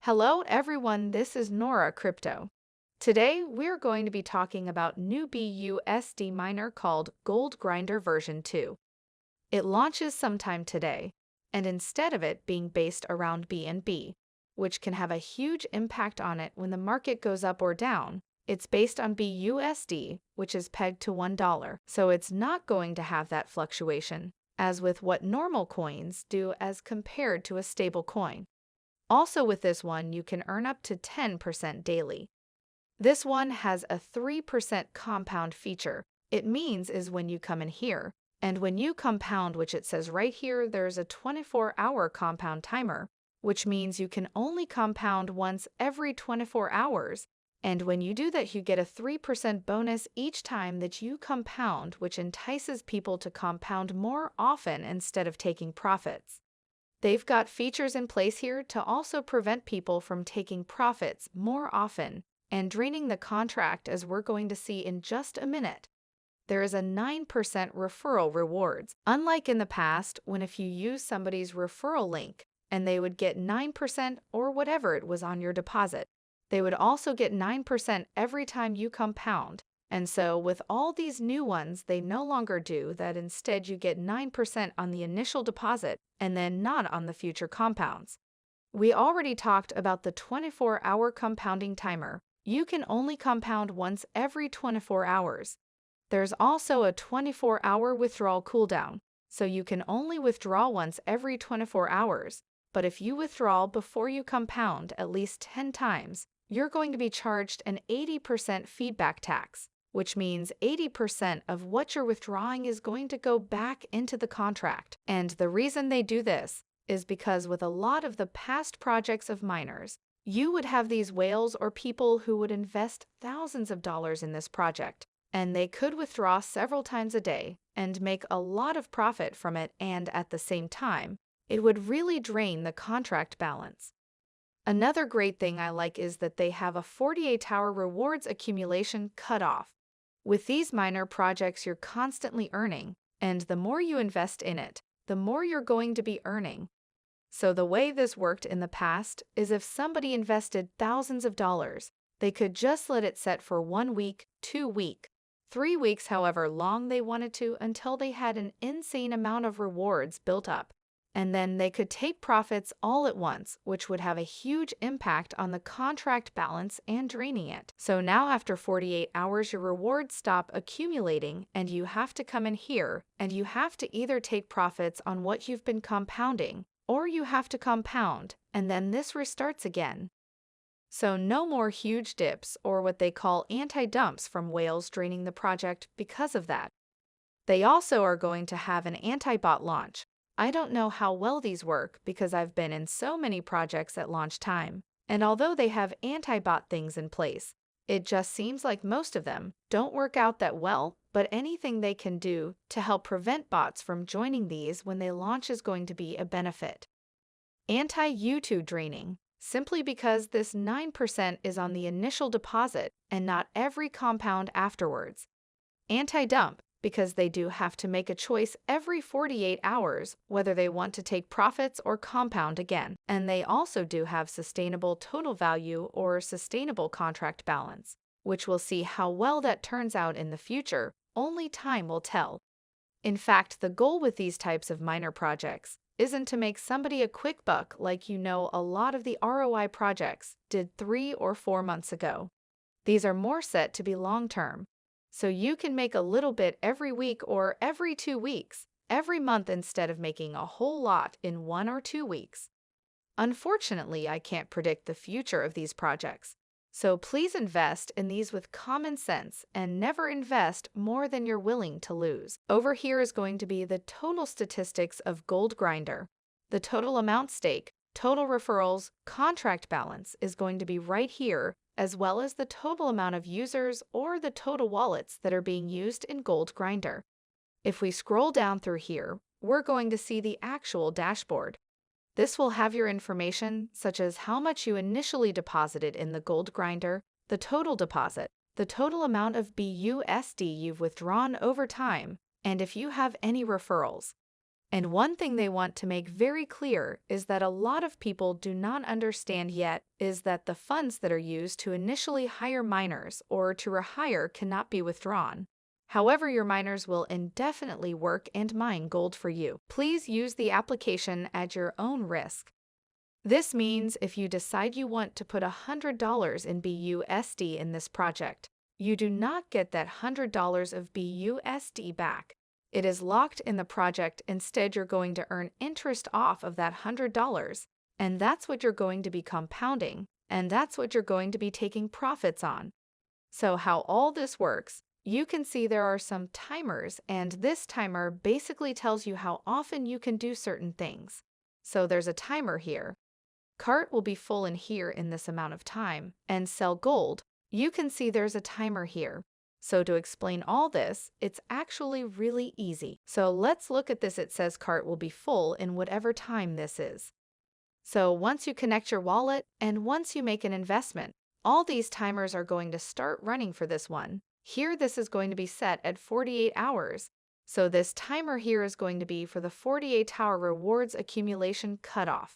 Hello everyone, this is Nora Crypto. Today we're going to be talking about new BUSD miner called Gold Grinder version 2. It launches sometime today, and instead of it being based around BNB, which can have a huge impact on it when the market goes up or down, it's based on BUSD, which is pegged to $1, so it's not going to have that fluctuation, as with what normal coins do as compared to a stable coin. Also with this one, you can earn up to 10% daily. This one has a 3% compound feature. It means is when you come in here, and when you compound, which it says right here, there's a 24-hour compound timer, which means you can only compound once every 24 hours. And when you do that, you get a 3% bonus each time that you compound, which entices people to compound more often instead of taking profits. They've got features in place here to also prevent people from taking profits more often and draining the contract, as we're going to see in just a minute. There is a 9% referral rewards, unlike in the past when if you use somebody's referral link and they would get 9% or whatever it was on your deposit. They would also get 9% every time you compound. And so with all these new ones, they no longer do that. Instead, you get 9% on the initial deposit and then not on the future compounds. We already talked about the 24-hour compounding timer. You can only compound once every 24 hours. There's also a 24-hour withdrawal cooldown, so you can only withdraw once every 24 hours. But if you withdraw before you compound at least 10 times, you're going to be charged an 80% feedback tax, which means 80% of what you're withdrawing is going to go back into the contract. And the reason they do this is because with a lot of the past projects of miners, you would have these whales or people who would invest thousands of dollars in this project, and they could withdraw several times a day and make a lot of profit from it, and at the same time, it would really drain the contract balance. Another great thing I like is that they have a 48-hour rewards accumulation cutoff. With these miner projects, you're constantly earning, and the more you invest in it, the more you're going to be earning. So the way this worked in the past is if somebody invested thousands of dollars, they could just let it set for 1 week, 2 weeks, 3 weeks, however long they wanted to, until they had an insane amount of rewards built up. And then they could take profits all at once, which would have a huge impact on the contract balance and draining it. So now after 48 hours, your rewards stop accumulating and you have to come in here and you have to either take profits on what you've been compounding or you have to compound, and then this restarts again. So no more huge dips or what they call anti-dumps from whales draining the project because of that. They also are going to have an anti-bot launch. I don't know how well these work because I've been in so many projects at launch time, and although they have anti-bot things in place, it just seems like most of them don't work out that well, but anything they can do to help prevent bots from joining these when they launch is going to be a benefit. Anti-U2 draining, simply because this 9% is on the initial deposit and not every compound afterwards. Anti-dump, because they do have to make a choice every 48 hours whether they want to take profits or compound again. And they also do have sustainable total value or sustainable contract balance, which we'll see how well that turns out in the future. Only time will tell. In fact, the goal with these types of miner projects isn't to make somebody a quick buck like a lot of the ROI projects did 3 or 4 months ago. These are more set to be long-term. So you can make a little bit every week or every 2 weeks, every month instead of making a whole lot in 1 or 2 weeks. Unfortunately, I can't predict the future of these projects. So please invest in these with common sense and never invest more than you're willing to lose. Over here is going to be the total statistics of Gold Grinder. The total amount stake, total referrals, contract balance is going to be right here, as well as the total amount of users or the total wallets that are being used in Gold Grinder. If we scroll down through here, we're going to see the actual dashboard. This will have your information such as how much you initially deposited in the Gold Grinder, the total deposit, the total amount of BUSD you've withdrawn over time, and if you have any referrals. And one thing they want to make very clear is that a lot of people do not understand yet is that the funds that are used to initially hire miners or to rehire cannot be withdrawn. However, your miners will indefinitely work and mine gold for you. Please use the application at your own risk. This means if you decide you want to put $100 in BUSD in this project, you do not get that $100 of BUSD back. It is locked in the project. Instead, you're going to earn interest off of that $100, and that's what you're going to be compounding, and that's what you're going to be taking profits on. So how all this works, you can see there are some timers, and this timer basically tells you how often you can do certain things. So there's a timer here. Cart will be full in here in this amount of time, and sell gold. You can see there's a timer here. So to explain all this, it's actually really easy. So let's look at this. It says cart will be full in whatever time this is. So once you connect your wallet and once you make an investment, all these timers are going to start running for this one. Here this is going to be set at 48 hours. So this timer here is going to be for the 48-hour rewards accumulation cutoff.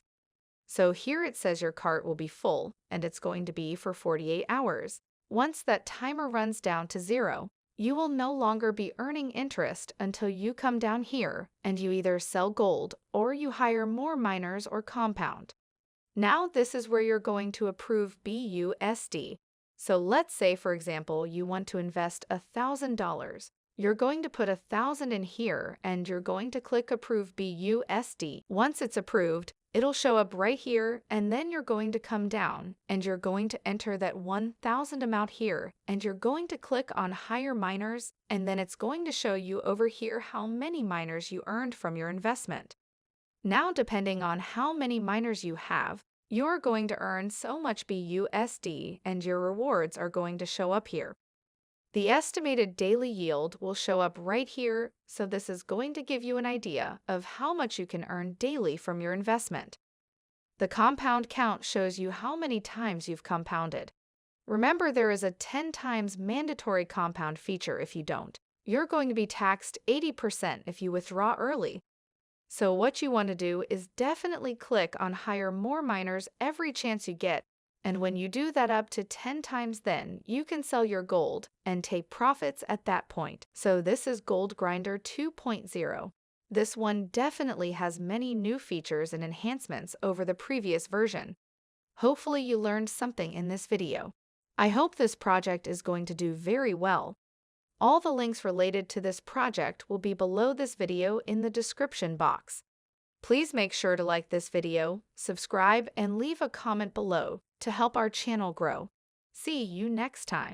So here it says your cart will be full, and it's going to be for 48 hours. Once that timer runs down to 0, you will no longer be earning interest until you come down here and you either sell gold or you hire more miners or compound. Now this is where you're going to approve BUSD. So let's say, for example, you want to invest $1,000. You're going to put 1,000 in here and you're going to click Approve BUSD. Once it's approved, it'll show up right here, and then you're going to come down and you're going to enter that 1,000 amount here, and you're going to click on Hire Miners, and then it's going to show you over here how many miners you earned from your investment. Now, depending on how many miners you have, you're going to earn so much BUSD, and your rewards are going to show up here. The estimated daily yield will show up right here, so this is going to give you an idea of how much you can earn daily from your investment. The compound count shows you how many times you've compounded. Remember, there is a 10 times mandatory compound feature. If you don't, you're going to be taxed 80% if you withdraw early. So what you want to do is definitely click on Hire More Miners every chance you get. And when you do that up to 10 times, then you can sell your gold and take profits at that point. So this is Gold Grinder 2.0. This one definitely has many new features and enhancements over the previous version. Hopefully you learned something in this video. I hope this project is going to do very well. All the links related to this project will be below this video in the description box. Please make sure to like this video, subscribe, and leave a comment below to help our channel grow. See you next time.